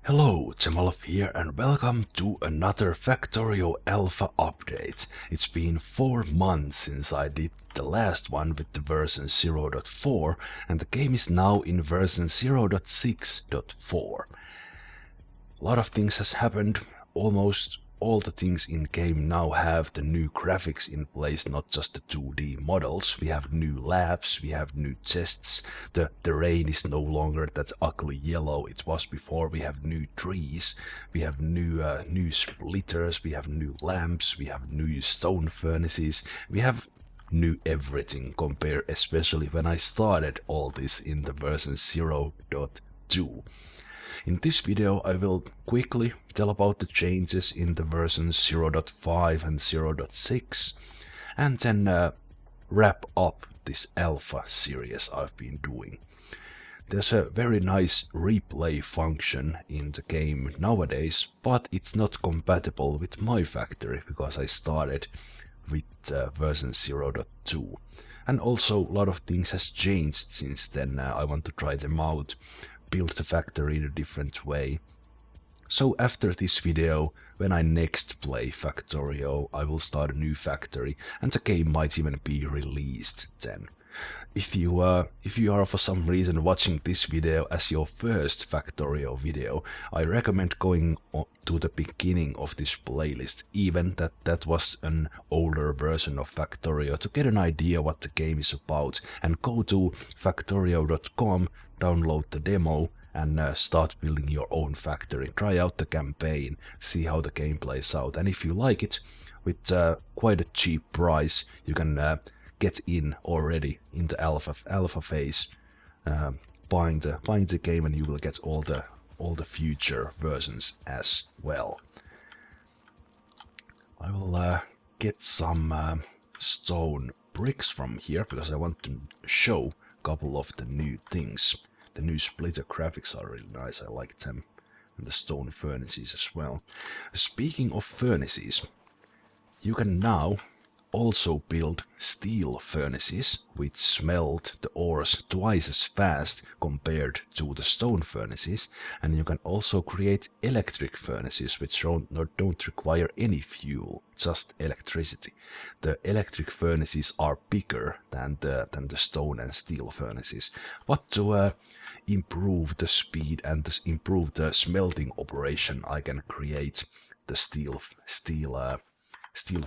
Hello, Zemalf here and welcome to another Factorio Alpha update. It's been 4 months since I did the last one with the version 0.4 and the game is now in version 0.6.4. A lot of things has happened. Almost all the things in game now have the new graphics in place, not just the 2D models. We have new labs, we have new chests, the terrain is no longer that ugly yellow it was before. We have new trees, we have new splitters, we have new lamps, we have new stone furnaces, we have new everything compared, especially when I started all this in the version 0.2. In this video I will quickly tell about the changes in the versions 0.5 and 0.6 and then wrap up this alpha series I've been doing. There's a very nice replay function in the game nowadays, but it's not compatible with my factory because I started with version 0.2. And also a lot of things has changed since then. I want to try them out, build the factory in a different way. So after this video, when I next play Factorio, I will start a new factory and the game might even be released then. If you are for some reason watching this video as your first Factorio video, I recommend going to the beginning of this playlist, even that was an older version of Factorio, to get an idea what the game is about, and go to factorio.com, download the demo and start building your own factory. Try out the campaign, see how the game plays out, and if you like it, with quite a cheap price, you can get in already in the alpha phase, buying the game, and you will get all the future versions as well. I will get some stone bricks from here because I want to show a couple of the new things. The new splitter graphics are really nice, I like them, and the stone furnaces as well. Speaking of furnaces, you can now also build steel furnaces which smelt the ores twice as fast compared to the stone furnaces, and you can also create electric furnaces which don't require any fuel, just electricity. The electric furnaces are bigger than the stone and steel furnaces, but to improve the speed and to improve the smelting operation, I can create the steel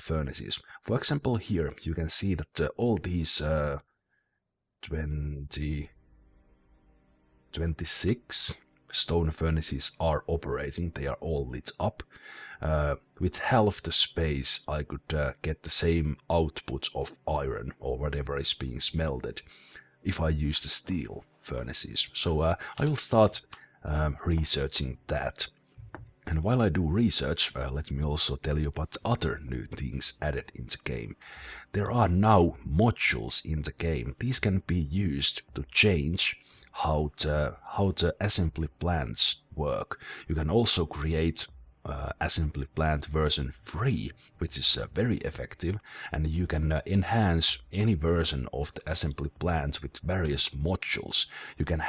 furnaces. For example, here you can see that all these 26 stone furnaces are operating. They are all lit up. With half the space I could get the same output of iron or whatever is being smelted if I use the steel furnaces. So I will start researching that. And while I do research, let me also tell you about other new things added in the game. There are now modules in the game. These can be used to change how the assembly plants work. You can also create assembly plant version 3, which is very effective, and you can enhance any version of the assembly plant with various modules. You can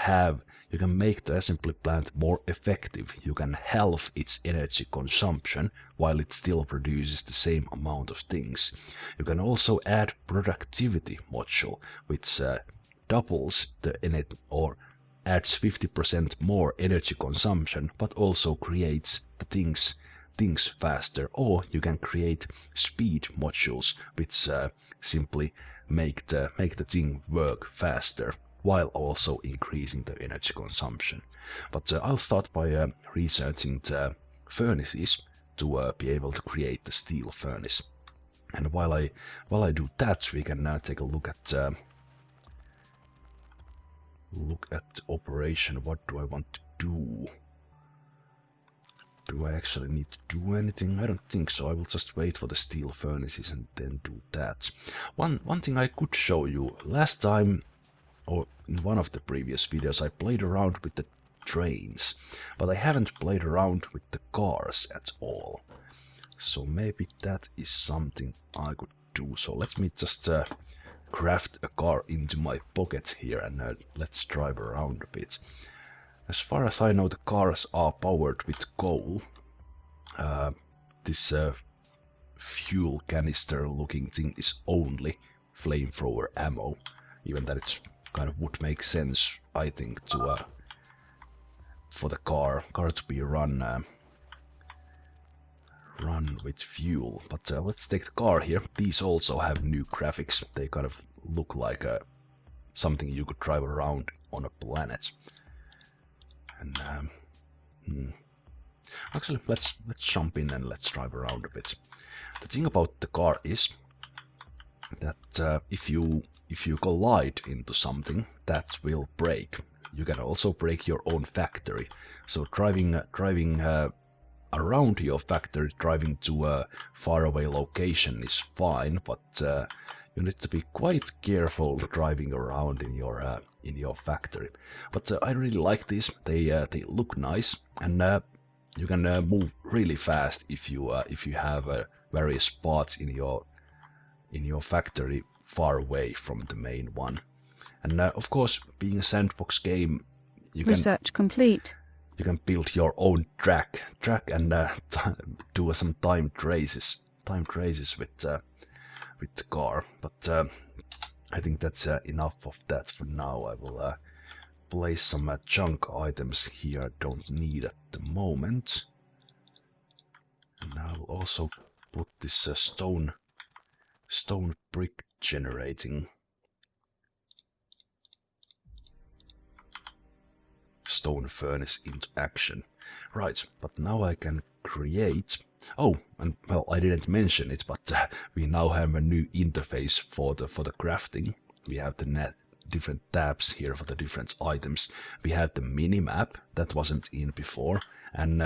make the assembly plant more effective. You can halve its energy consumption while it still produces the same amount of things. You can also add productivity module, which doubles the energy or adds 50% more energy consumption, but also creates the things faster. Or you can create speed modules which simply make the thing work faster while also increasing the energy consumption. But I'll start by researching the furnaces to be able to create the steel furnace. And while I do that, we can now take a look at operation. What do I want to do? Do I actually need to do anything? I don't think so. I will just wait for the steel furnaces and then do that. One thing I could show you. Last time, or in one of the previous videos, I played around with the trains, but I haven't played around with the cars at all. So maybe that is something I could do. So let me just craft a car into my pocket here and let's drive around a bit. As far as I know, the cars are powered with coal. This fuel canister looking thing is only flamethrower ammo, even that it's kind of would make sense, I think, to for the car to be run with fuel. But let's take the car here. These also have new graphics. They kind of look like something you could drive around on a planet. And actually, let's jump in and let's drive around a bit. The thing about the car is that if you collide into something, that will break. You can also break your own factory. So driving around your factory, driving to a faraway location is fine, but you need to be quite careful driving around in your factory. But I really like these. They look nice, and you can move really fast if you have various spots in your factory far away from the main one. And of course, being a sandbox game, you Research complete. You can build your own track and do some timed races with the car. But I think that's enough of that for now. I will place some junk items here I don't need at the moment, and I'll also put this stone brick generating stone furnace into action. Right, but now I can create... Oh, and well, I didn't mention it, but we now have a new interface for the crafting. We have the different tabs here for the different items. We have the mini-map that wasn't in before, and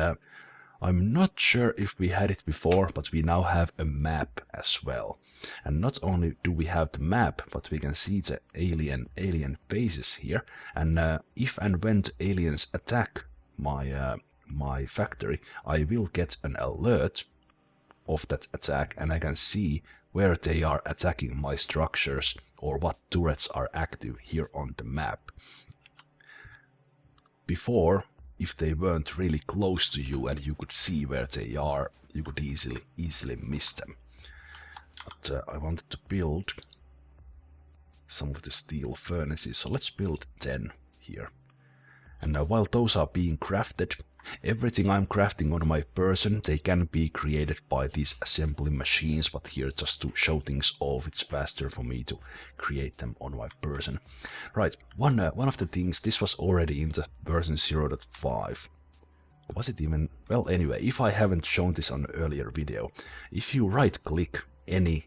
I'm not sure if we had it before, but we now have a map as well. And not only do we have the map, but we can see the alien bases here. And if and when the aliens attack my factory, I will get an alert of that attack, and I can see where they are attacking my structures or what turrets are active here on the map. Before, if they weren't really close to you and you could see where they are, you could easily miss them. But I wanted to build some of the steel furnaces, so let's build 10 here. And while those are being crafted, everything I'm crafting on my person, they can be created by these assembly machines, but here just to show things off, it's faster for me to create them on my person. Right, one of the things, this was already in the version 0.5. Was it even... Well, anyway, if I haven't shown this on an earlier video, if you right-click any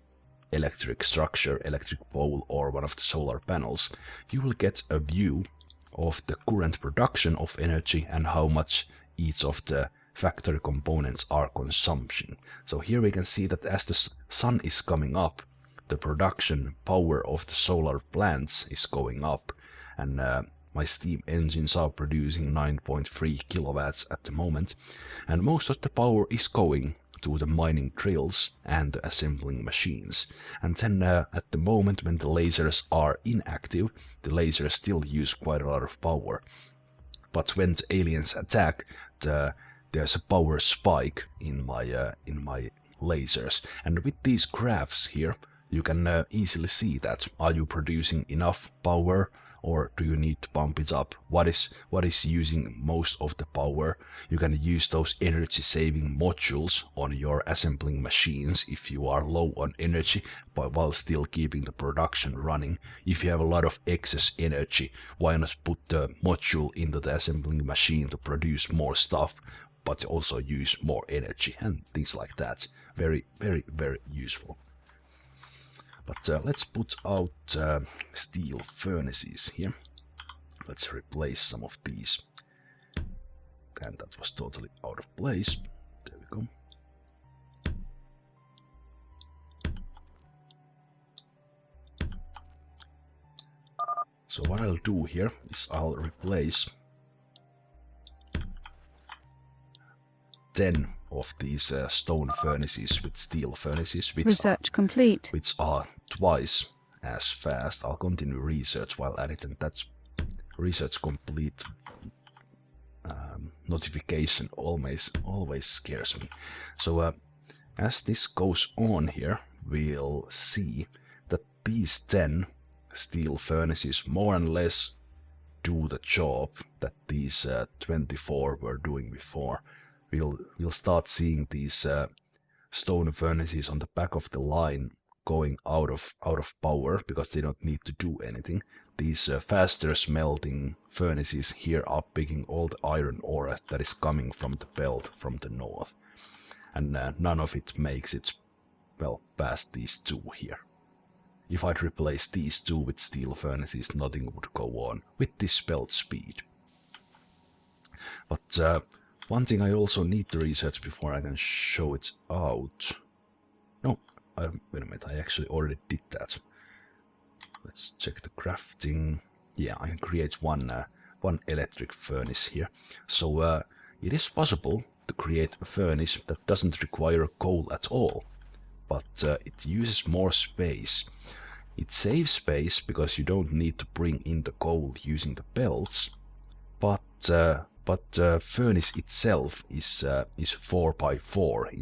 electric structure, electric pole or one of the solar panels, you will get a view of the current production of energy and how much each of the factory components are consumption. So here we can see that as the sun is coming up, the production power of the solar plants is going up, and my steam engines are producing 9.3 kilowatts at the moment, and most of the power is going to the mining drills and the assembling machines. And then at the moment when the lasers are inactive, the lasers still use quite a lot of power. But when the aliens attack, there's a power spike in my lasers. And with these graphs here, you can easily see that are you producing enough power, or do you need to bump it up? What is using most of the power? You can use those energy saving modules on your assembling machines if you are low on energy, but while still keeping the production running. If you have a lot of excess energy, why not put the module into the assembling machine to produce more stuff, but also use more energy and things like that. Very, very, very useful. But let's put out steel furnaces here. Let's replace some of these. And that was totally out of place. There we go. So what I'll do here is I'll replace 10 of these stone furnaces with steel furnaces, Research complete. Which are twice as fast. I'll continue research while at it, and that's research complete notification always scares me. So as this goes on here, we'll see that these 10 steel furnaces more and less do the job that these 24 were doing before. We'll start seeing these stone furnaces on the back of the line going out of power because they don't need to do anything. These faster smelting furnaces here are picking all the iron ore that is coming from the belt from the north, and none of it makes it, well, past these two here. If I'd replace these two with steel furnaces, nothing would go on with this belt speed. But one thing I also need to research before I can show it out. No, wait a minute, I actually already did that. Let's check the crafting. Yeah, I can create one electric furnace here. So it is possible to create a furnace that doesn't require coal at all, but it uses more space. It saves space because you don't need to bring in the coal using the belts, but furnace itself is 4x4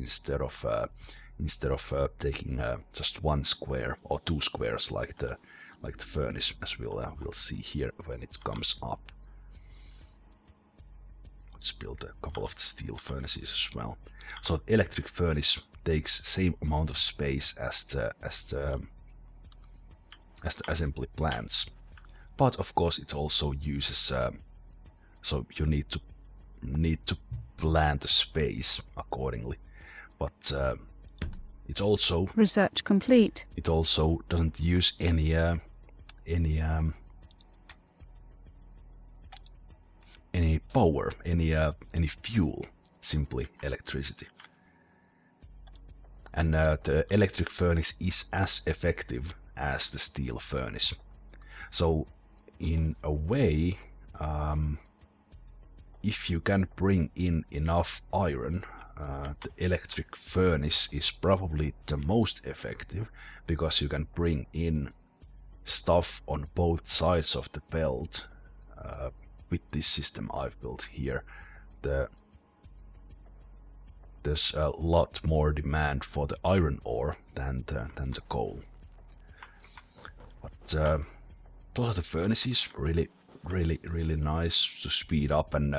instead of taking just one square or two squares like the furnace, as we'll see here when it comes up. Let's build a couple of the steel furnaces as well. So the electric furnace takes same amount of space as the assembly plants, but of course it also uses. So you need to plan the space accordingly. But it also Research complete. It also doesn't use any power, any fuel, simply electricity. And the electric furnace is as effective as the steel furnace. So in a way, if you can bring in enough iron, the electric furnace is probably the most effective, because you can bring in stuff on both sides of the belt. With this system I've built here, there's a lot more demand for the iron ore than the coal. But those are the furnaces. Really nice to speed up and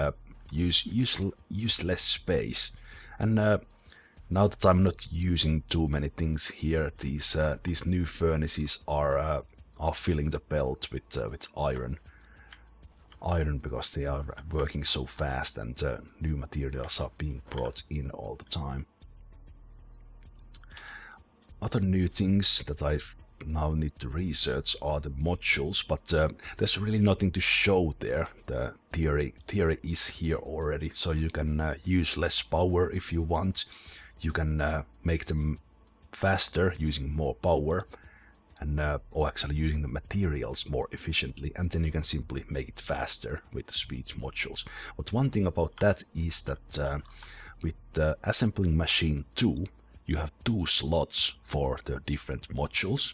use less space. And now that I'm not using too many things here, these new furnaces are filling the belt with iron because they are working so fast, and new materials are being brought in all the time. Other new things that I now need to research are the modules, but there's really nothing to show there. The theory is here already, so you can use less power if you want. You can make them faster using more power, and or actually using the materials more efficiently, and then you can simply make it faster with the speed modules. But one thing about that is that with the assembling machine 2, you have 2 slots for the different modules.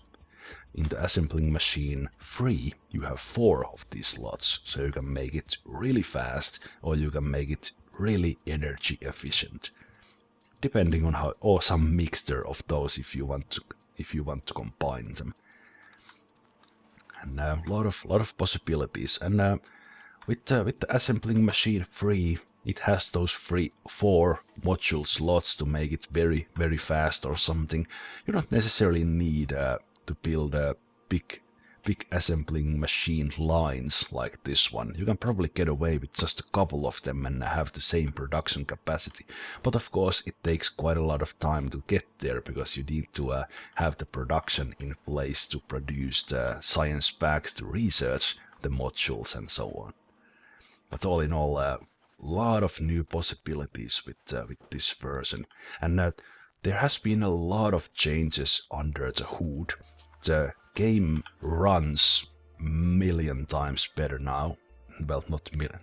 In the assembling machine 3, you have 4 of these slots, so you can make it really fast, or you can make it really energy efficient, depending on how, or some mixture of those if you want to combine them. And a lot of possibilities. And with the assembling machine 3, it has those 4 module slots to make it very fast or something. You don't necessarily need to build a big assembling machine lines like this one. You can probably get away with just a couple of them and have the same production capacity. But of course it takes quite a lot of time to get there, because you need to have the production in place to produce the science packs, to research the modules and so on. But all in all, a lot of new possibilities with this version. And there has been a lot of changes under the hood. The game runs million times better now. Well,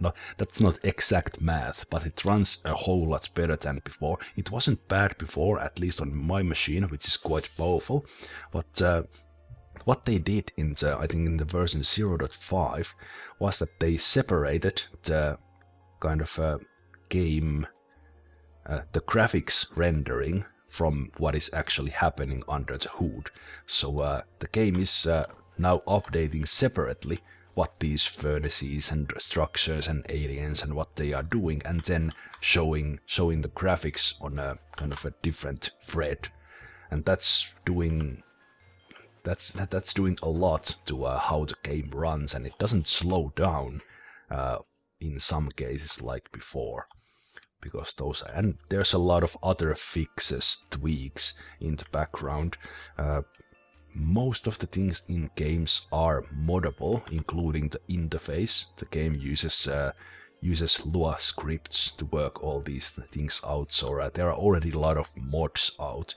no, that's not exact math, but it runs a whole lot better than before. It wasn't bad before, at least on my machine, which is quite powerful. But what they did I think in the version 0.5 was that they separated the kind of game, the graphics rendering from what is actually happening under the hood. So the game is now updating separately what these furnaces and structures and aliens and what they are doing, and then showing the graphics on a kind of a different thread, and that's doing a lot to how the game runs, and it doesn't slow down in some cases like before, because those, and there's a lot of other fixes, tweaks in the background. Most of the things in games are moddable, including the interface. The game uses Lua scripts to work all these things out, so there are already a lot of mods out.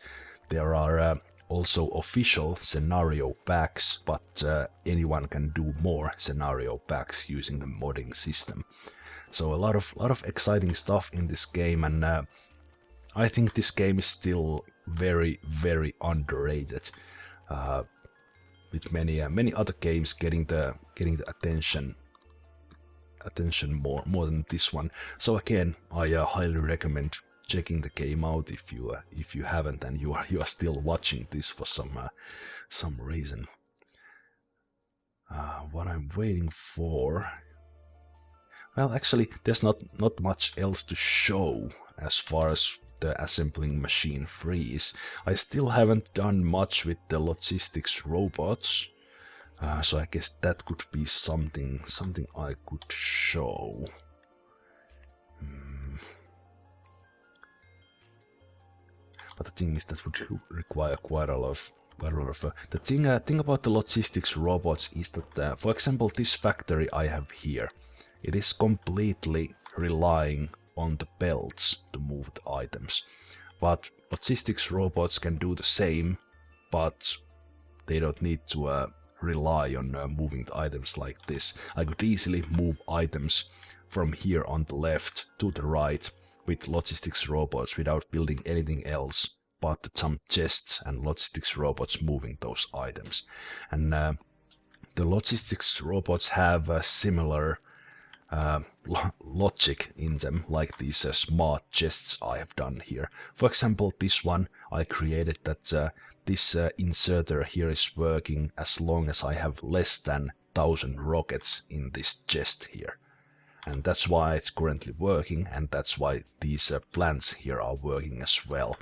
There are also official scenario packs, but anyone can do more scenario packs using the modding system. So a lot of exciting stuff in this game, and I think this game is still very, very underrated. With many other games getting the attention more than this one. So again, I highly recommend checking the game out if you haven't, and you are still watching this for some reason. What I'm waiting for. Well, actually, there's not much else to show as far as the assembling machine 3 is. I still haven't done much with the logistics robots, so I guess that could be something I could show. But the thing is, that would require quite a lot of. The thing about the logistics robots is that, for example, this factory I have here, it is completely relying on the belts to move the items. But logistics robots can do the same, but they don't need to rely on moving the items like this. I could easily move items from here on the left to the right with logistics robots without building anything else but some chests and logistics robots moving those items. And the logistics robots have a similar logic in them, like these smart chests I have done here. For example, this one I created that this inserter here is working as long as I have less than 1,000 rockets in this chest here. And that's why it's currently working, and that's why these plants here are working as well.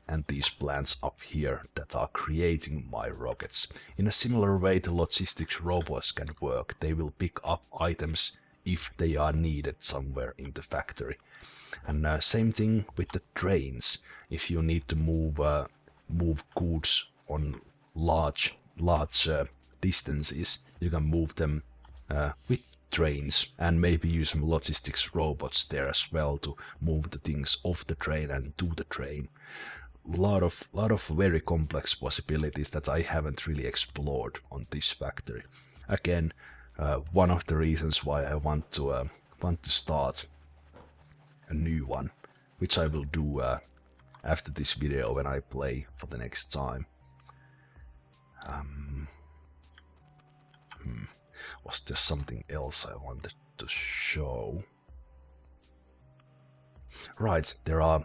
And these plants up here that are creating my rockets. In a similar way, the logistics robots can work. They will pick up items if they are needed somewhere in the factory. And same thing with the trains. If you need to move goods on large distances, you can move them with trains, and maybe use some logistics robots there as well to move the things off the train and to the train. Lot of very complex possibilities that I haven't really explored on this factory. Again, one of the reasons why I want to start a new one, which I will do after this video when I play for the next time. Was there something else I wanted to show? Right, there are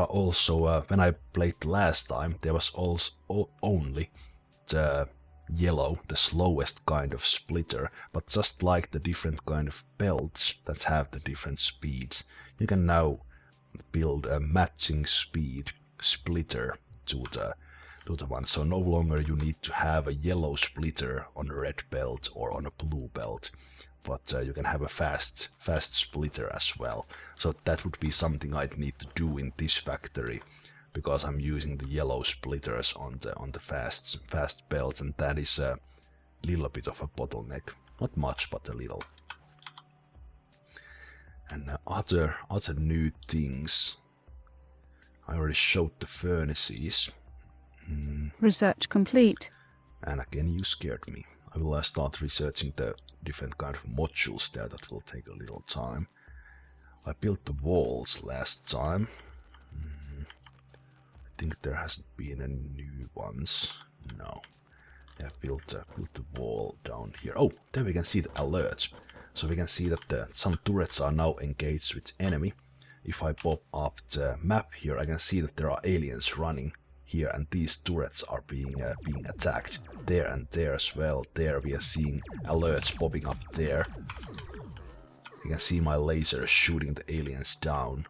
also, when I played last time, there was also only the yellow, the slowest kind of splitter, but just like the different kind of belts that have the different speeds, you can now build a matching speed splitter to the one. So no longer you need to have a yellow splitter on a red belt or on a blue belt, but you can have a fast splitter as well. So that would be something I'd need to do in this factory, because I'm using the yellow splitters on the fast belts, and that is a little bit of a bottleneck. Not much, but a little. And other new things. I already showed the furnaces. Research complete. And again, you scared me. I will start researching the different kind of modules there. That will take a little time. I built the walls last time. I think there hasn't been any new ones. No. Yeah, built the wall down here. Oh, there we can see the alerts. So we can see that some turrets are now engaged with enemy. If I pop up the map here, I can see that there are aliens running here, and these turrets are being attacked there and there as well. There we are seeing alerts popping up there. You can see my lasers shooting the aliens down.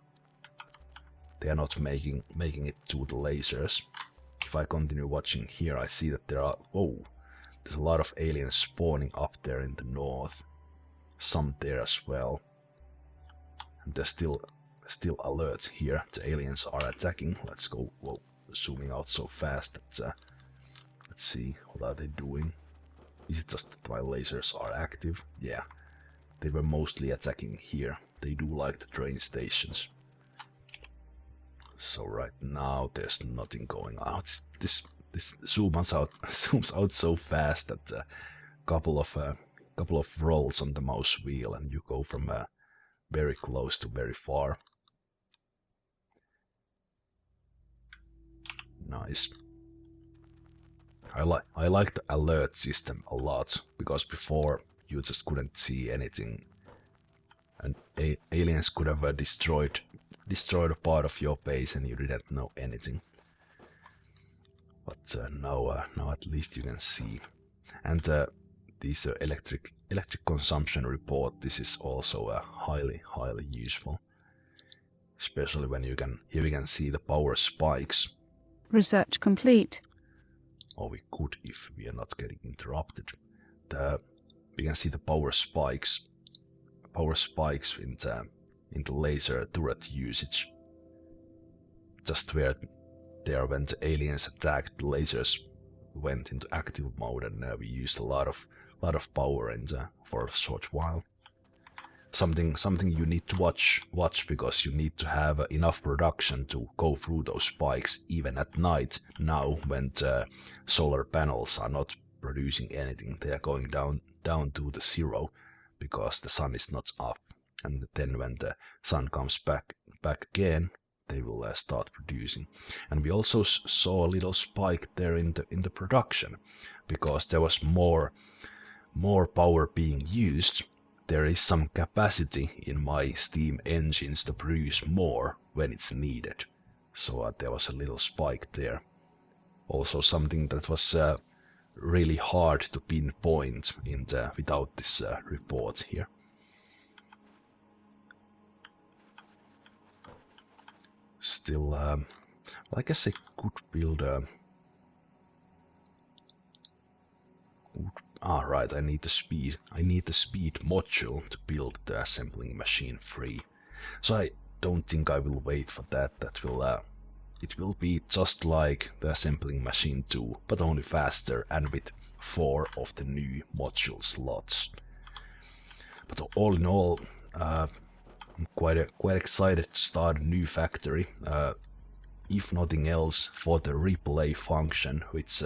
They are not making it to the lasers. If I continue watching here, I see that there are... Oh, there's a lot of aliens spawning up there in the north. Some there as well. And there's still alerts here. The aliens are attacking. Let's go. Whoa, zooming out so fast that... let's see, what are they doing? Is it just that my lasers are active? Yeah, they were mostly attacking here. They do like the train stations. So right now there's nothing going on. This zooms out so fast that a couple of rolls on the mouse wheel and you go from very close to very far. Nice. I like the alert system a lot, because before you just couldn't see anything, and aliens could have destroyed a part of your base and you didn't know anything. But now at least you can see. And this electric consumption report, this is also highly useful, especially when here we can see the power spikes. Research complete. Or we could if we are not getting interrupted. We can see the power spikes in the laser turret usage. Just where there when the aliens attacked, the lasers went into active mode, and we used a lot of power for a short while. Something you need to watch because you need to have enough production to go through those spikes even at night. Now when the solar panels are not producing anything, they are going down to the zero because the sun is not up. And then when the sun comes back again, they will start producing. And we also saw a little spike there in the production, because there was more power being used. There is some capacity in my steam engines to produce more when it's needed. So there was a little spike there. Also something that was really hard to pinpoint without this report here. Still, I guess I could build a... right, I need the speed module to build the assembling machine 3. So I don't think I will wait for that. It will be just like the assembling machine 2, but only faster and with 4 of the new module slots. But all in all, I'm quite excited to start a new factory. If nothing else, for the replay function, which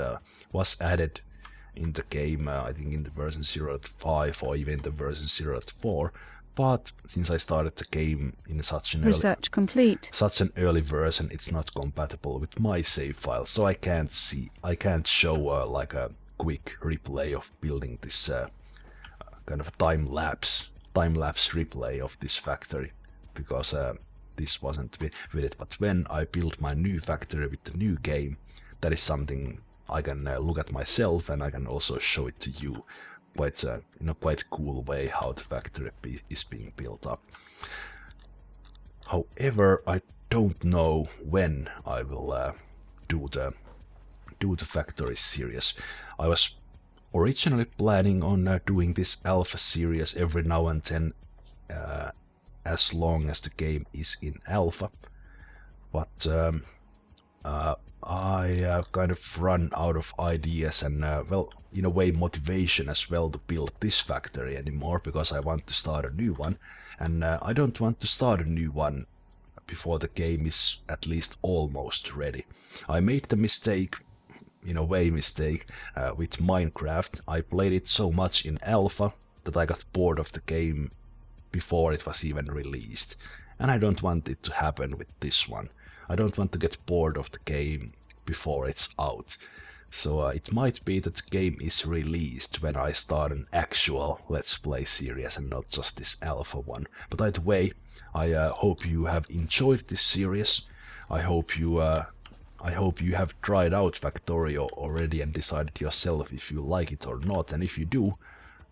was added in the game, I think in the version 0.5 or even the version 0.4. But since I started the game in such an early version, it's not compatible with my save file, so I can't show like a quick replay of building this kind of a time lapse replay of this factory, because this wasn't with it. But when I build my new factory with the new game, that is something I can look at myself, and I can also show it to you in a quite cool way how the factory is being built up. However, I don't know when I will do the factory series. I was originally planning on doing this alpha series every now and then, as long as the game is in alpha, but I kind of run out of ideas and well, in a way motivation as well to build this factory anymore, because I want to start a new one, and I don't want to start a new one before the game is at least almost ready. I made the mistake, in a way mistake, with Minecraft. I played it so much in alpha that I got bored of the game before it was even released, and I don't want it to happen with this one. I don't want to get bored of the game before it's out. So it might be that the game is released when I start an actual Let's Play series and not just this alpha one. But either way, I hope you have enjoyed this series. I hope you have tried out Factorio already and decided yourself if you like it or not. And if you do,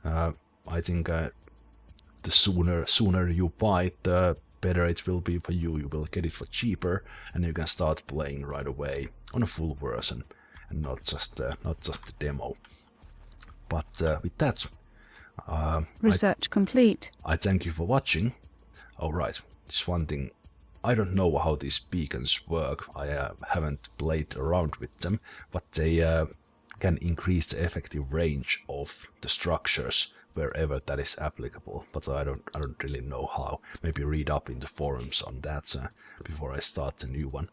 I think the sooner you buy it, the better it will be for you. You will get it for cheaper, and you can start playing right away on a full version, and not just the demo. But with that, Research complete. I thank you for watching. Alright, this one thing. I don't know how these beacons work. I haven't played around with them, but they can increase the effective range of the structures wherever that is applicable. But I don't really know how. Maybe read up in the forums on that before I start a new one.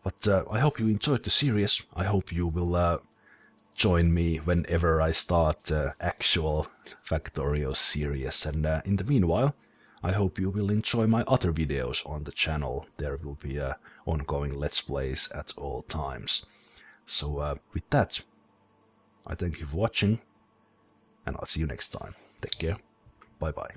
But I hope you enjoyed the series. I hope you will join me whenever I start the actual Factorio series. And in the meanwhile, I hope you will enjoy my other videos on the channel. There will be ongoing Let's Plays at all times. So with that, I thank you for watching, and I'll see you next time. Take care. Bye bye.